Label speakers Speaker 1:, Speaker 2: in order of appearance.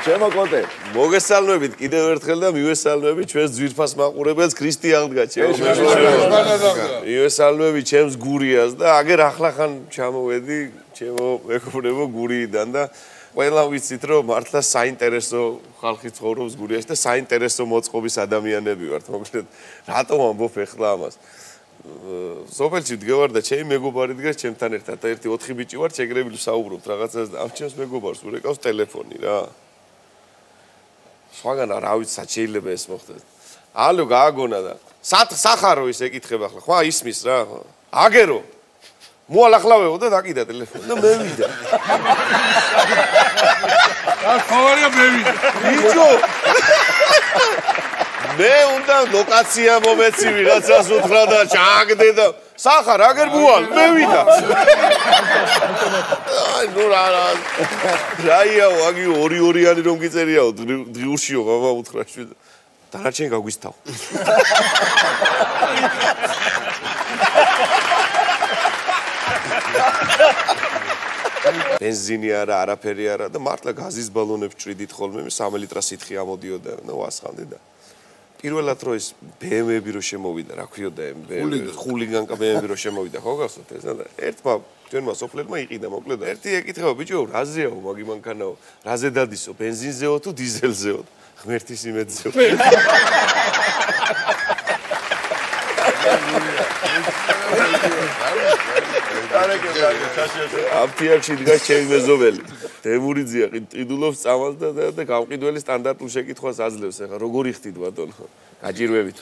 Speaker 1: ჩემო კოტე.
Speaker 2: მოგესალმებით კიდევ ერთხელ და მივესალმებით ჩვენს ძვირფას მაყურებელს ქრისტიანდგა ჩემს მივესალმებით ჩემს გურიას და აგერ ახლახან ჩამოვედი ჩემო მეგობრებო გურიიდან და ყველა ვიცით რომ მართლა საინტერესო ხალხი ცხოვრობს გურიაში და საინტერესო მოწყობის ადამიანები ვართ მოკლედ რატომ ამბობ ეხლა ამას სოფელში ვდგევარ და ჩემი მეგობარი დგას ჩემთან ერთად და ერთი 4 ბიჭი ვართ შეგრებილი საუბრობთ რაღაცას და ამ ჩემს მეგობარს ურეკავს ტელეფონი რა სხვაგან რა ვიცი სად შეიძლება ეს მოხდეს ალო გააგონა და სახარო ის ეკითხება ახლა ხვა ისმის რა აგერო მოალახლავეო და დაკიდა ტელეფონი და მე ვიდა
Speaker 3: რა ხوارია მე ვიდა
Speaker 2: ბიჭო მე უნდა ლოკაცია მომეცი ვიღაცას უთხრა და ჩააგდე და სახარ აგერ მოვალ მე ვიდა აი ნუ რაიაო აგი 2-2-იანი რომ გიწერიაო დღიურშიო მამა უთხრა შვიდა დანარჩენი გაგვისთავ ბენზინი არა არაფერი არა და მართლა გაზის ბალონებს ჭრიდით ხოლმე 3 ლიტრა სითხე ამოდიოდა და ვასხამდი და პირველად რო ეს BMW-ები რო შემოვიდა რა ქვიოდა ხულიგანკა BMW-ი რო შემოვიდა ხო გახსოვთ ეს და ერთმა ჩვენმა სოფლებმა იყიდა მოკლედ და ერთი ეკითხება ბიჭო რაზეაო მაგი მანქანაო რაზე დადისო ბენზინზეო თუ დიზელზეო ღმერთის იმედზეო აფთიაქში დგას ჩემი მეზობელი დემურიძია ყიდულობს წამალს და გამყიდველი სტანდარტულ შეკითხვას აძლევს ეხლა როგორი ხდით ბატონო გაჭირვებით